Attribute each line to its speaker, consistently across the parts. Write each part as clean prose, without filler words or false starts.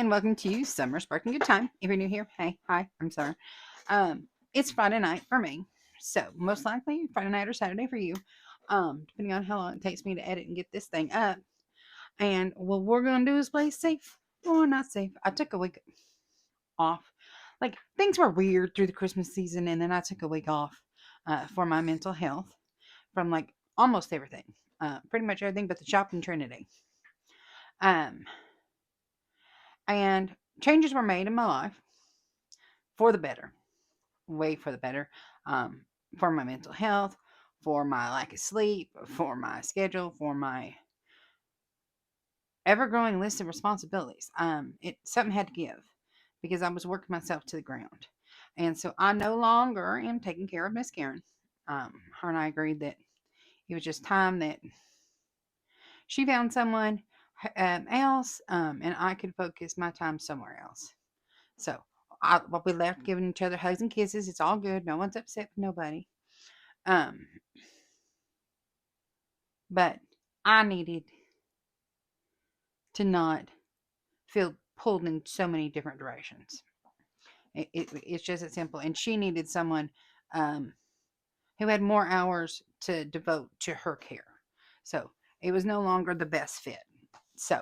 Speaker 1: and welcome to Summer Sparkling Good Time. If you're new here, hey, hi, I'm sorry. It's Friday night for me, so most likely Friday night or Saturday for you, depending on how long it takes me to edit and get this thing up. And what we're gonna do is play safe or not safe. I took a week off. Like things were weird through the Christmas season, and then I took a week off for my mental health from like almost everything, pretty much everything but the shopping Trinity. Um, and changes were made in my life for the better, way for the better, um, for my mental health, for my lack of sleep, for my schedule, for my ever growing list of responsibilities. Something had to give because I was working myself to the ground, and so I no longer am taking care of Miss Karen. Her and I agreed that it was just time that she found someone else, and I could focus my time somewhere else. So we left giving each other hugs and kisses. It's all good. No one's upset with nobody. Um, but I needed to not feel pulled in so many different directions. It's just that simple. And she needed someone um, who had more hours to devote to her care. So it was no longer the best fit. So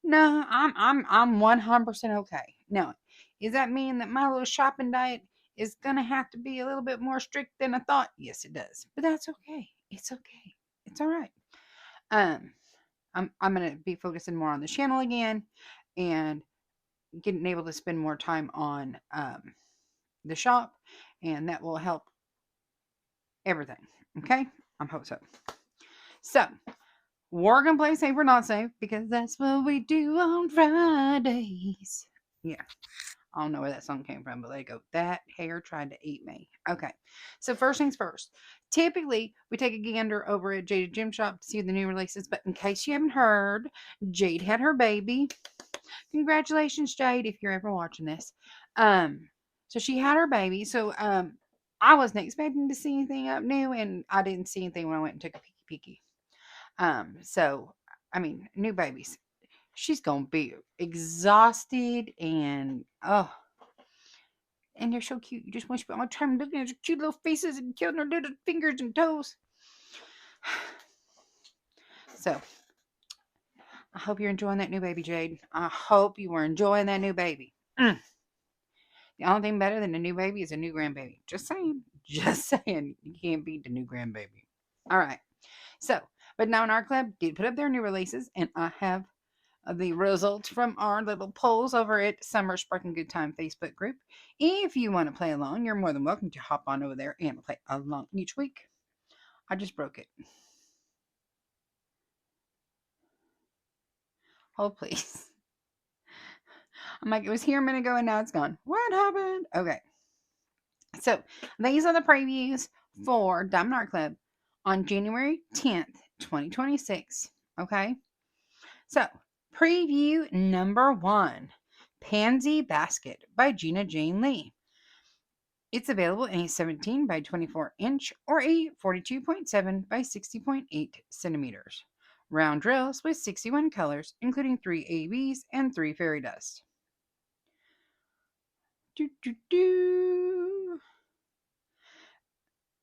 Speaker 1: no, I'm 100% okay. Now, does that mean that my little shopping diet is gonna have to be a little bit more strict than I thought? Yes, it does. But that's okay. It's okay. It's all right. Um, I'm gonna be focusing more on the channel again, and getting able to spend more time on the shop, and that will help everything. Okay, I'm hope so. So we're gonna play safe or not safe because that's what we do on Fridays. Yeah. I don't know where that song came from, but let it go. That hair tried to eat me. Okay. So first things first. Typically, we take a gander over at Jade's Gym Shop to see the new releases. But in case you haven't heard, Jade had her baby. Congratulations, Jade, if you're ever watching this. So she had her baby. So I wasn't expecting to see anything up new, and I didn't see anything when I went and took a peeky. So I mean, new babies. She's gonna be exhausted and and they're so cute. You just want to spend all the time looking at their cute little faces and killing their little fingers and toes. So I hope you're enjoying that new baby, Jade. I hope you were enjoying that new baby. The only thing better than a new baby is a new grandbaby. Just saying. Just saying. You can't beat the new grandbaby. All right. So, but now in our club did put up their new releases, and I have the results from our little polls over at Summer Sparkling Good Time Facebook group. If you want to play along, you're more than welcome to hop on over there and play along each week. I just broke it. Hold, please. I'm like, it was here a minute ago and now it's gone. What happened? Okay. So these are the previews for Diamond Art Club on January 10th, 2026. Okay. So preview number 1, Pansy Basket by Gina Jane Lee. It's available in a 17 by 24 inch or a 42.7 by 60.8 centimeters. Round drills with 61 colors, including 3 ABs and 3 fairy dust.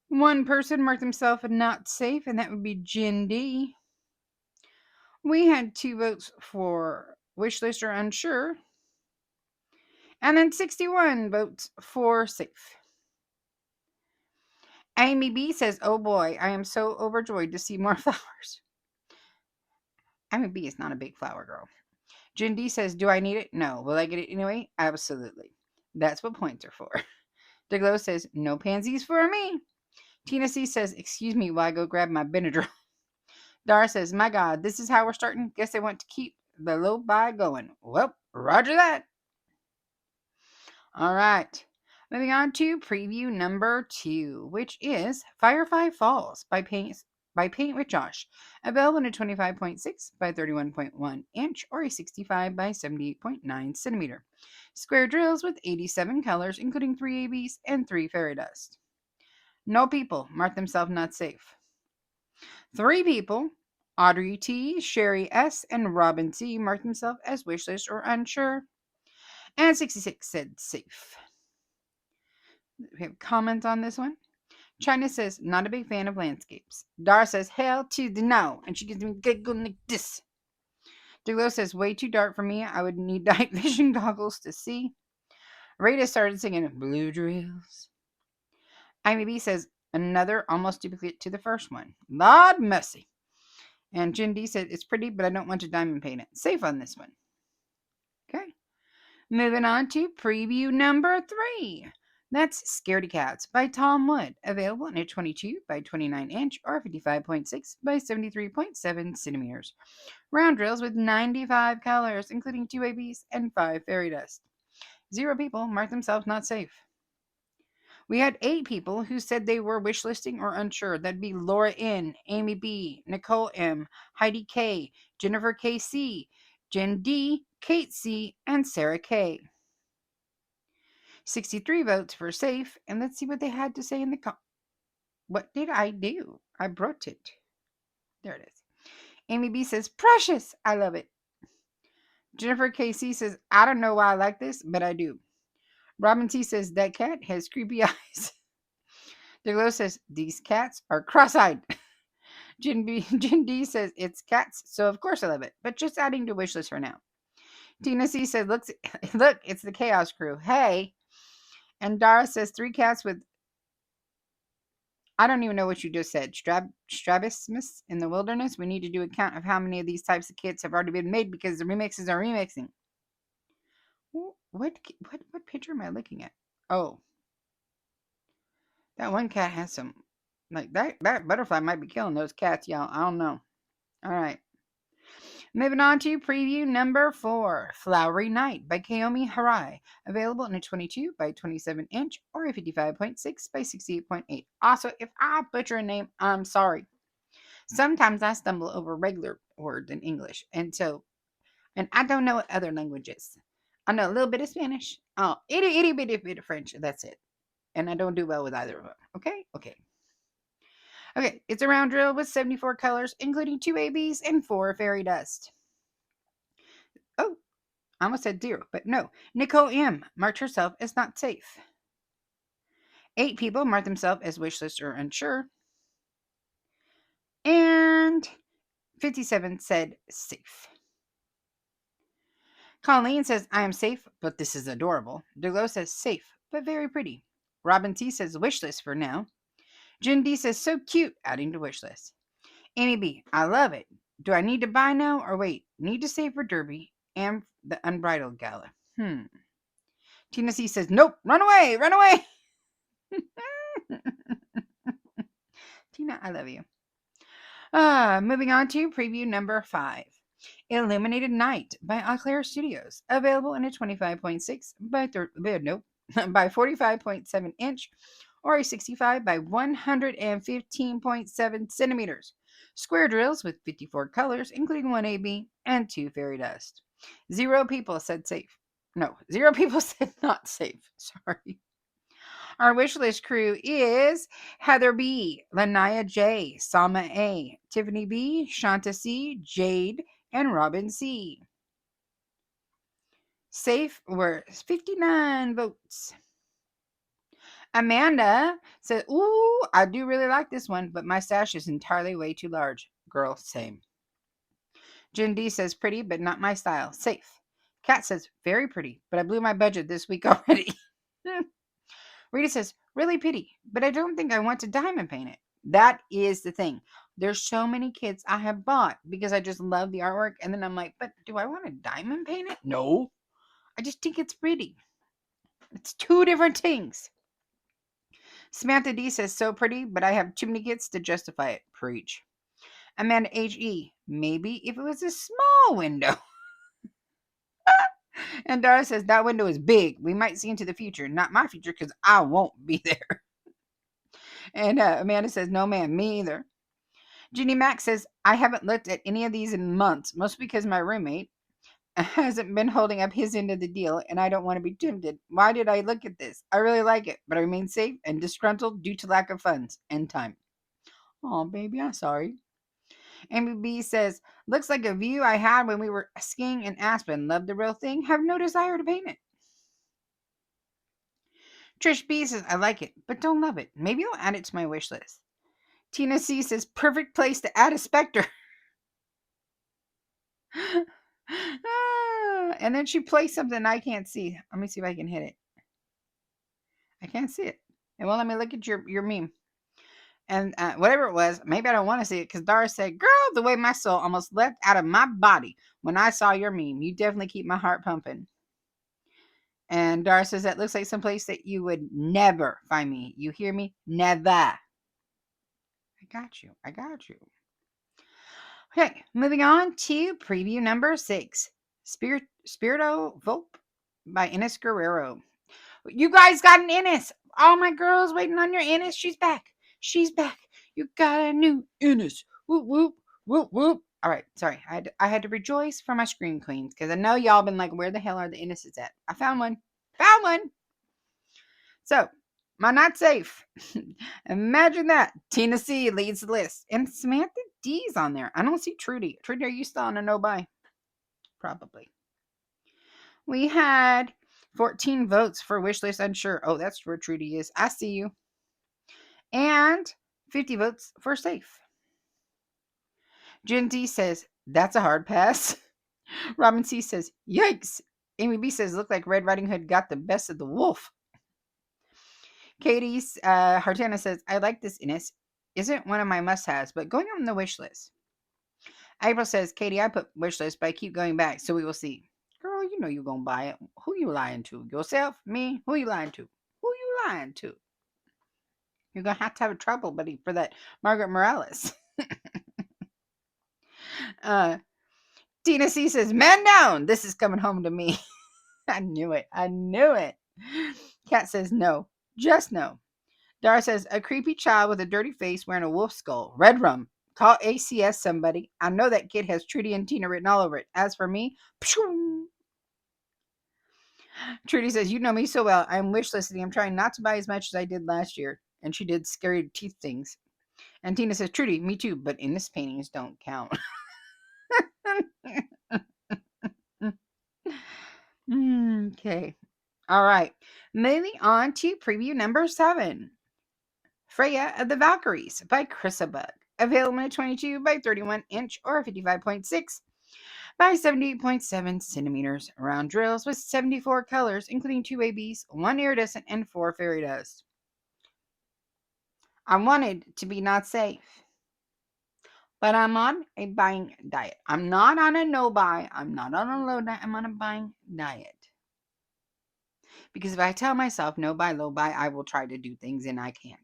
Speaker 1: One person marked himself not safe, and that would be Jen D. We had 2 votes for wishlist or unsure, and then 61 votes for safe. Amy B says, "Oh boy, I am so overjoyed to see more flowers." Amy B is not a big flower girl. Jen D says, "Do I need it? No. Will I get it anyway? Absolutely. That's what points are for." DeGlow says, "No pansies for me." Tina C says, "Excuse me while I go grab my Benadryl." Dara says, "My God, this is how we're starting. Guess they want to keep the low buy going." Well, roger that. All right. Moving on to preview number 2, which is Firefly Falls by Paint with Josh. Available in a 25.6 by 31.1 inch or a 65 by 78.9 centimeter. Square drills with 87 colors, including 3 ABs and 3 fairy dust. No people marked themselves not safe. 3 people Audrey T, Sherry S, and Robin C marked themselves as wishlist or unsure. And 66 said safe. We have comments on this one. China says, not a big fan of landscapes. Dara says, hell to the no. And she gives me giggling like this. Duglo says, way too dark for me. I would need night vision goggles to see. Rita started singing Blue Drills. Amy B says, another almost duplicate to the first one. Lord mercy. And Jen D said, it's pretty, but I don't want to diamond paint it. Safe on this one. Okay. Moving on to preview number 3. That's Scaredy Cats by Tom Wood. Available in a 22 by 29 inch or 55.6 by 73.7 centimeters. Round drills with 95 colors, including 2 ABs and 5 fairy dust. 0 people marked themselves not safe. We had 8 people who said they were wishlisting or unsure. That'd be Laura N, Amy B, Nicole M, Heidi K, Jennifer KC, Jen D, Kate C, and Sarah K. 63 votes for safe, and let's see what they had to say in the What did I do? I brought it. There it is. Amy B says, precious! I love it. Jennifer KC says, I don't know why I like this, but I do. Robin T says, that cat has creepy eyes. DeGlow says, these cats are cross-eyed. Jen D says, it's cats, so of course I love it, but just adding to wishlist for now. Tina C says, look, it's the Chaos Crew. Hey. And Dara says, 3 cats with, I don't even know what you just said, strabismus in the wilderness. We need to do a count of how many of these types of kits have already been made because the remixes are remixing. What picture am I looking at? Oh. That one cat has some, like, that butterfly might be killing those cats, y'all. I don't know. All right. Moving on to preview number 4, Flowery Night by Kaomi Harai. Available in a 22 by 27 inch or a 55.6 by 68.8. Also, if I butcher a name, I'm sorry. Sometimes I stumble over regular words in English, and I don't know what other languages. I know a little bit of Spanish. Oh, itty bitty of French. That's it. And I don't do well with either of them. Okay? Okay, it's a round drill with 74 colors, including 2 ABs and 4 fairy dust. Oh, I almost said 0, but no. Nicole M marked herself as not safe. 8 people marked themselves as wishlist or unsure. And 57 said safe. Colleen says, I am safe, but this is adorable. DeGlow says safe, but very pretty. Robin T says wishlist for now. Jen D says so cute, adding to wishlist. Amy B, I love it. Do I need to buy now or wait? Need to save for Derby and the Unbridled Gala. Tina C says, nope, run away. Tina, I love you. Moving on to preview number 5. Illuminated Night by Eau Studios. Available in a 25.6 by 45.7 inch or a 65 by 115.7 centimeters. Square drills with 54 colors, including 1 AB and 2 fairy dust. 0 people said safe. No, 0 people said not safe. Sorry. Our wish list crew is Heather B, Lanaya J, Sama A, Tiffany B, Shanta C, Jade, and Robin C. Safe were 59 votes. Amanda said, ooh, I do really like this one, but my stash is entirely way too large. Girl, same. Jen D says pretty, but not my style. Safe. Kat says very pretty, but I blew my budget this week already. Rita says, really pretty, but I don't think I want to diamond paint it. That is the thing. There's so many kits I have bought because I just love the artwork. And then I'm like, but do I want to diamond paint it? No. I just think it's pretty. It's 2 different things. Samantha D says, so pretty, but I have too many kits to justify it. Preach. Amanda H.E. Maybe if it was a small window. And Dara says, that window is big. We might see into the future. Not my future because I won't be there. And Amanda says, no, ma'am, me either. Ginny Mac says, I haven't looked at any of these in months, mostly because my roommate hasn't been holding up his end of the deal, and I don't want to be tempted. Why did I look at this? I really like it, but I remain safe and disgruntled due to lack of funds and time. Oh, baby, I'm sorry. Amy B says, looks like a view I had when we were skiing in Aspen. Love the real thing. Have no desire to paint it. Trish B says, I like it, but don't love it. Maybe I'll add it to my wish list. Tina C says, perfect place to add a specter. And then she plays something I can't see. Let me see if I can hit it. I can't see it. It won't let me look at your meme. And whatever it was, maybe I don't want to see it because Dara said, girl, the way my soul almost left out of my body when I saw your meme. You definitely keep my heart pumping. And Dara says, that looks like someplace that you would never find me. You hear me? Never. I got you. I got you. Okay, moving on to preview number 6. Spirito Volpe by Ines Guerrero. You guys got an Ines. All my girls waiting on your Ines. She's back. She's back. You got a new Ines. Whoop, whoop, whoop, whoop. All right, sorry. I had to rejoice for my Scream Queens because I know y'all been like, where the hell are the Ineses at? I found one. Found one. So, my not safe. Imagine that. Tina C leads the list. And Samantha D's on there. I don't see Trudy. Trudy, are you still on a no-buy? Probably. We had 14 votes for Wishlist Unsure. Oh, that's where Trudy is. I see you. And 50 votes for Safe. Jen D says, that's a hard pass. Robin C says, yikes. Amy B says, look like Red Riding Hood got the best of the wolf. Katie Hartana says, I like this Ines. Isn't one of my must-haves, but going on the wish list. April says, Katie, I put wish list, but I keep going back, so we will see. Girl, you know you're going to buy it. Who you lying to? Yourself? Me? Who you lying to? Who you lying to? You're going to have a trouble, buddy, for that Margaret Morales. Tina C says, man down. This is coming home to me. I knew it. I knew it. Kat says, no. Just no. Dara says, a creepy child with a dirty face wearing a wolf skull. Red rum. Call ACS somebody. I know that kid has Trudy and Tina written all over it. As for me, pshoo. Trudy says, you know me so well. I'm wish listing. I'm trying not to buy as much as I did last year. And she did scary teeth things. And Tina says, Trudy, me too, but Ines paintings don't count. Okay. All right. Moving on to preview number 7. Freya of the Valkyries by Chrissa Bug. Available in a 22 by 31 inch or 55.6 by 78.7 centimeters. Round drills with 74 colors, including 2 ABs, 1 iridescent, and 4 fairy dust. I wanted to be not safe, but I'm on a buying diet. I'm not on a no buy. I'm not on a low diet. I'm on a buying diet. Because if I tell myself no buy, low buy, I will try to do things and I can't.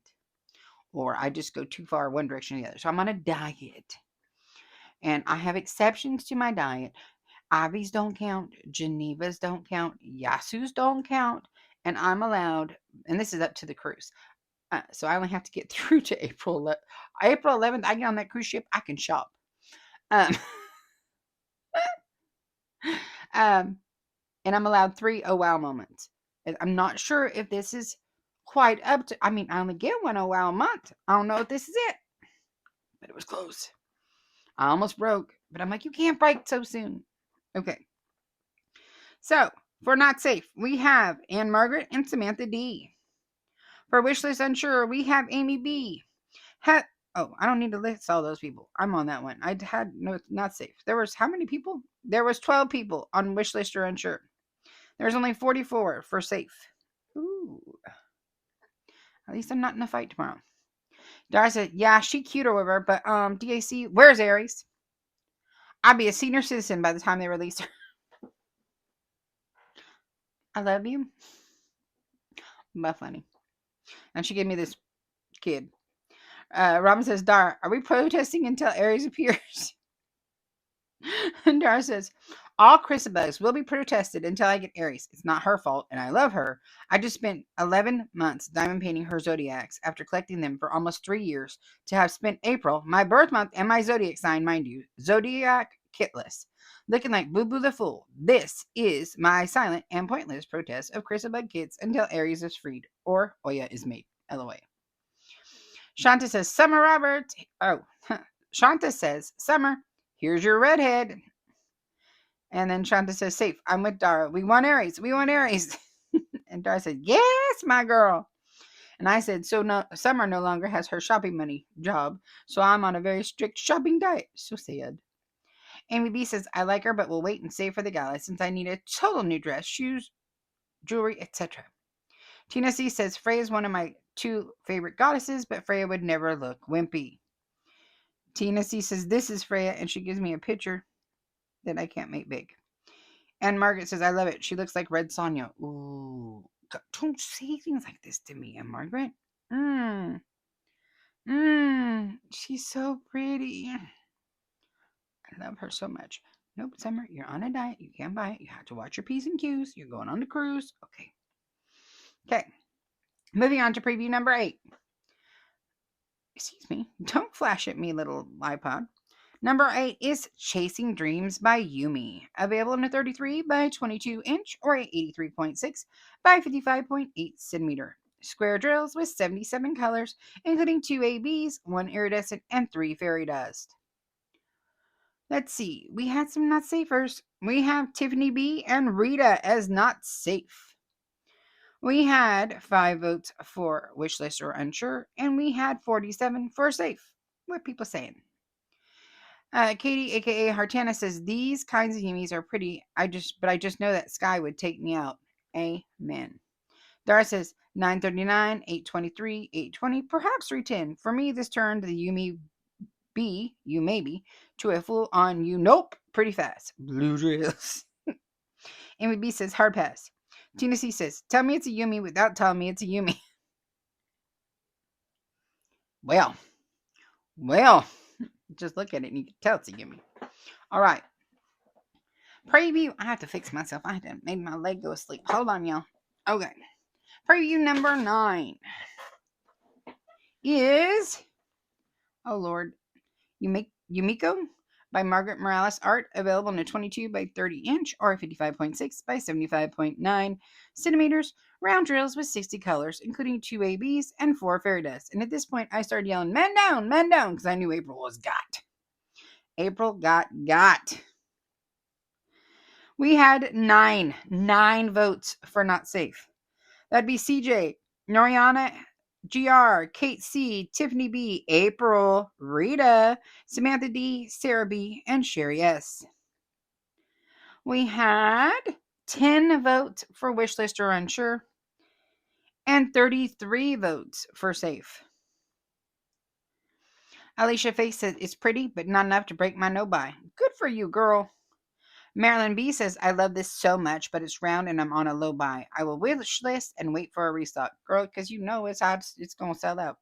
Speaker 1: Or I just go too far one direction or the other. So I'm on a diet. And I have exceptions to my diet. Ivy's don't count. Geneva's don't count. Yasu's don't count. And I'm allowed, and this is up to the cruise. So I only have to get through to April 11th. I get on that cruise ship. I can shop. And I'm allowed 3 oh wow moments. And I'm not sure if this is quite up to, I only get 1 oh wow a month. I don't know if this is it. But it was close. I almost broke. But I'm like, you can't break so soon. Okay. So, for not safe, we have Anne Margaret and Samantha D. For Wishlist Unsure, we have Amy B. I don't need to list all those people. I'm on that one. I had no, not safe. There was how many people? There was 12 people on Wishlist or Unsure. There's only 44 for safe. Ooh. At least I'm not in a fight tomorrow. Dara said, yeah, she cute or whatever, but DAC, where's Aries? I'll be a senior citizen by the time they release her. I love you. But funny. And she gave me this kid. Robin says, Dara, are we protesting until Aries appears? And Dara says, all Chrysabugs will be protested until I get Aries. It's not her fault, and I love her. I just spent 11 months diamond painting her zodiacs after collecting them for almost 3 years to have spent April, my birth month, and my zodiac sign, mind you, zodiac kitless, looking like Boo Boo the Fool. This is my silent and pointless protest of Chrysabug kids until Aries is freed or Oya is made. LOA. Shanta says, Summer Roberts. Oh, Shanta says, Summer, here's your redhead. And then Shanta says, safe, I'm with Dara. We want Aries. We want Aries. And Dara said, yes, my girl. And I said, so no, Summer no longer has her shopping money job. So I'm on a very strict shopping diet. So sad. Amy B says, I like her, but we'll wait and save for the gala since I need a total new dress, shoes, jewelry, etc. Tina C says, Freya is one of my two favorite goddesses, but Freya would never look wimpy. Tina C says, this is Freya, and she gives me a picture that I can't make big. And Margaret says, I love it. She looks like Red Sonja. Ooh. Don't say things like this to me, Margaret. She's so pretty. I love her so much. Nope, Summer, you're on a diet. You can't buy it. You have to watch your P's and Q's. You're going on the cruise. Okay. Okay. Moving on to preview number 8. Excuse me. Don't flash at me, little iPod. Number 8 is Chasing Dreams by Yumi. Available in a 33 by 22 inch or a 83.6 by 55.8 centimeter. Square drills with 77 colors, including 2 ABs, 1 iridescent, and 3 fairy dust. Let's see. We had some not safers. We have Tiffany B and Rita as not safe. We had 5 votes for wishlist or unsure, and we had 47 for safe. What are people saying? Katie, aka Hartana, says these kinds of Yumis are pretty. I just know that Sky would take me out. Amen. Dara says 939, 823, 820, perhaps 310. For me, this turned the Yumi B, you maybe, to a full on you nope pretty fast. Blue drills. Amy B says hard pass. Tina C says, tell me it's a Yumi without telling me it's a Yumi. Well, just look at it and you can tell it's a Yumi. All right. Preview. I have to fix myself. I had to make my leg go asleep. Hold on, y'all. Okay. Preview number 9 is, oh Lord, Yumiko by Margaret Morales Art, available in a 22 by 30 inch or a 55.6 by 75.9 centimeters. Round drills with 60 colors, including 2 ABs and 4 fairy dust. And at this point, I started yelling, men down, because I knew April was got. April got. We had 9 votes for not safe. That'd be CJ, Noriana, GR, Kate C, Tiffany B, April, Rita, Samantha D, Sarah B, and Sherry S. We had 10 votes for wishlist or unsure and 33 votes for safe. Alicia Face says it's pretty, but not enough to break my no buy. Good for you, girl. Marilyn B says, I love this so much, but it's round and I'm on a low buy. I will wish list and wait for a restock. Girl, because you know it's going to sell out.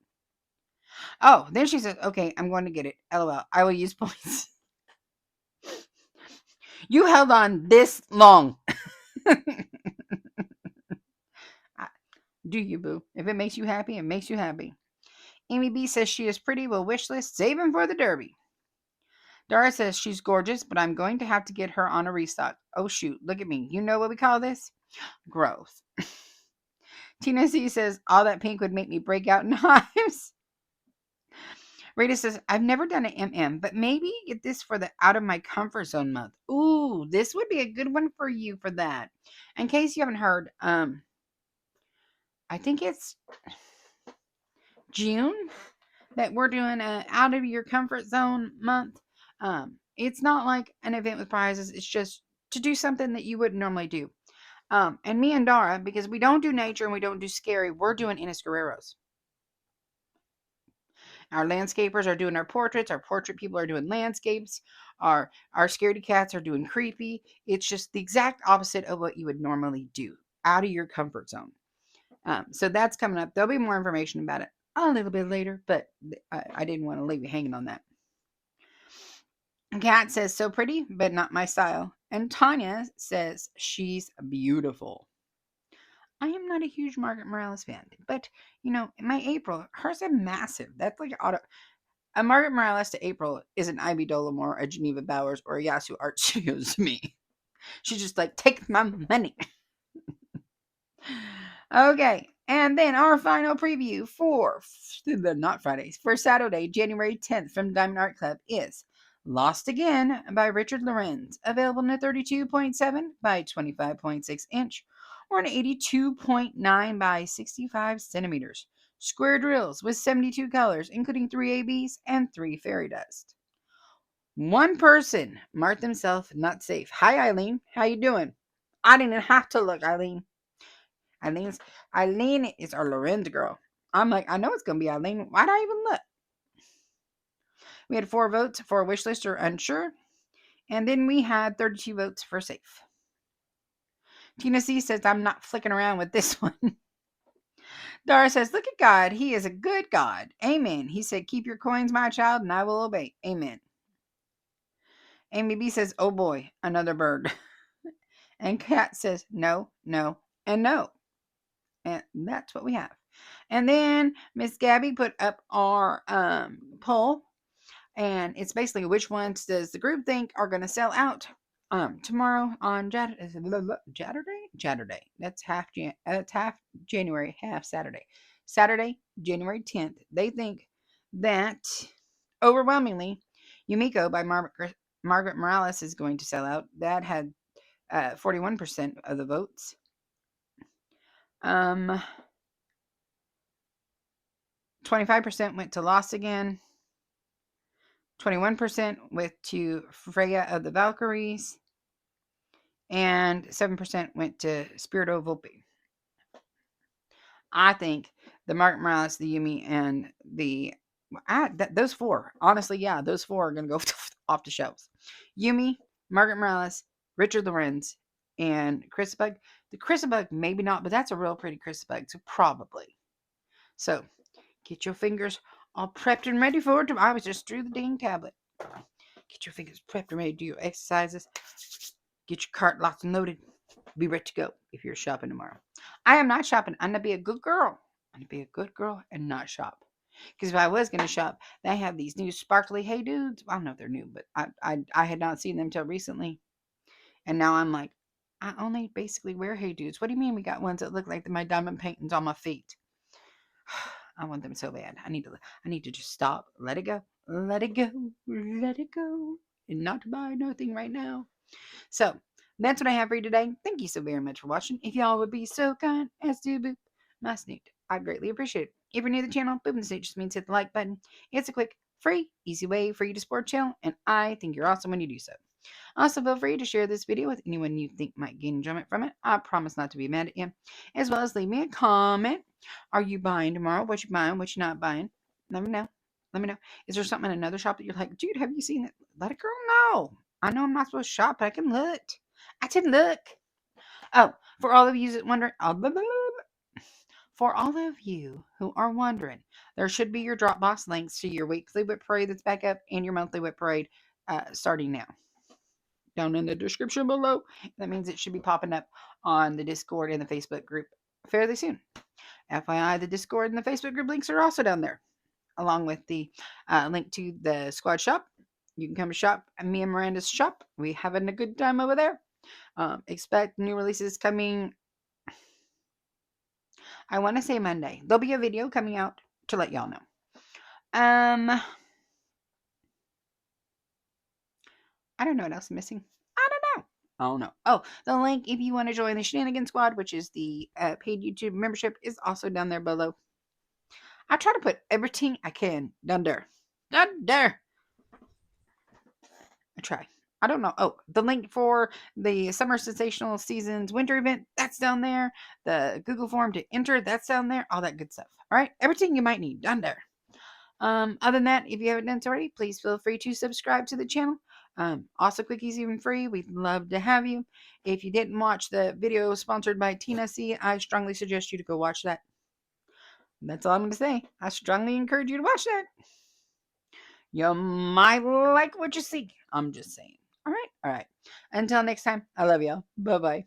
Speaker 1: Oh, then she says, okay, I'm going to get it. LOL. I will use points. You held on this long. Do you, boo? If it makes you happy, it makes you happy. Amy B says she is pretty. Will wish list. Saving for the Derby. Dara says she's gorgeous, but I'm going to have to get her on a restock. Oh, shoot. Look at me. You know what we call this? Growth. Tina C says, all that pink would make me break out in hives. Rita says, I've never done an MM, but maybe get this for the out of my comfort zone month. Ooh, this would be a good one for you for that. In case you haven't heard, I think it's June that we're doing a out of your comfort zone month. It's not like an event with prizes. It's just to do something that you wouldn't normally do. And me and Dara, because we don't do nature and we don't do scary, we're doing Ines Guerreros. Our landscapers are doing our portraits. Our portrait people are doing landscapes. Our scaredy cats are doing creepy. It's just the exact opposite of what you would normally do, out of your comfort zone. So that's coming up. There'll be more information about it a little bit later, but I didn't want to leave you hanging on that. Kat says, so pretty, but not my style. And Tanya says, she's beautiful. I am not a huge Margaret Morales fan, but, you know, my April, hers are massive. That's like a Margaret Morales to April is an Ivy Dolomore, a Geneva Bowers, or a Yasu Art Studios to me. She's just like, take my money. Okay, And then our final preview for not Fridays, for Saturday, January 10th from Diamond Art Club is Lost Again by Richard Lorenz, available in a 32.7 by 25.6 inch or an 82.9 by 65 centimeters. Square drills with 72 colors, including 3 ABs and 3 fairy dust. One person marked themselves not safe. Hi, Eileen. How you doing? I didn't have to look, Eileen. Eileen is our Lorenz girl. I'm like, I know it's gonna be Eileen. Why'd I even look? We had 4 votes for wish list or unsure, and then we had 32 votes for safe. Tina C says I'm not flicking around with this one. Dara says, look at God. He is a good God. Amen. He said, keep your coins, my child, and I will obey. Amen. Amy B says, oh boy, another bird. And Kat says, no, no, and no. And that's what we have. And then Miss Gabby put up our poll. And it's basically which ones does the group think are going to sell out tomorrow on Saturday. That's half January, half Saturday. Saturday, January 10th. They think that overwhelmingly Yumiko by Margaret Morales is going to sell out. That had 41% of the votes. 25% went to Lost Again. 21% went to Freya of the Valkyries. And 7% went to Spirito Volpe. I think the Margaret Morales, the Yumi, and those 4, honestly, yeah, those 4 are going to go off the shelves. Yumi, Margaret Morales, Richard Lorenz, and Chrysabug. The Chrysabug, maybe not, but that's a real pretty Chrysabug, so probably. So, get your fingers all prepped and ready for it. I was just through the dang tablet. Get your fingers prepped and ready to do your exercises. Get your cart locked and loaded. Be ready to go if you're shopping tomorrow. I am not shopping. I'm going to be a good girl. I'm going to be a good girl and not shop. Because if I was going to shop, they have these new sparkly Hey Dudes. I don't know if they're new, but I had not seen them until recently. And now I'm like, I only basically wear Hey Dudes. What do you mean we got ones that look like my diamond paintings on my feet? I want them so bad. I need to just stop. Let it go. Let it go. Let it go. And not to buy nothing right now. So, that's what I have for you today. Thank you so very much for watching. If y'all would be so kind as to boop my snoot, I'd greatly appreciate it. If you're new to the channel, booping the snoot just means hit the like button. It's a quick, free, easy way for you to support the channel, and I think you're awesome when you do so. Also, feel free to share this video with anyone you think might gain enjoyment from it. I promise not to be mad at you. As well as leave me a comment. Are you buying tomorrow? What you buying? What you not buying? Let me know. Let me know. Is there something in another shop that you're like, dude, have you seen it? Let a girl know. I know I'm not supposed to shop, but I can look. I can look. Oh, for all of you that wondering, for all of you who are wondering, there should be your Dropbox links to your weekly WIP Parade that's back up and your monthly WIP Parade starting now. Down in the description below. That means it should be popping up on the Discord and the Facebook group fairly soon. FYI, the Discord and the Facebook group links are also down there, along with the link to the squad shop. You can come shop at me and Miranda's shop. We having a good time over there. Expect new releases coming. I want to say Monday. There'll be a video coming out to let y'all know. I don't know what else I'm missing. I don't know. Oh no. Oh, the link if you want to join the Shenanigan Squad, which is the paid YouTube membership, is also down there below. I try to put everything I can down there. Down there. I try. I don't know. Oh, the link for the Summer Sensational Seasons winter event, that's down there. The Google form to enter, that's down there. All that good stuff. All right. Everything you might need down there. Other than that, if you haven't done so already, please feel free to subscribe to the channel. Also, quick, easy, and free. We'd love to have you. If you didn't watch the video sponsored by Tina C, I strongly suggest you to go watch that. That's all I'm going to say. I strongly encourage you to watch that. You might like what you see. I'm just saying. All right. Until next time, I love y'all. Bye-bye.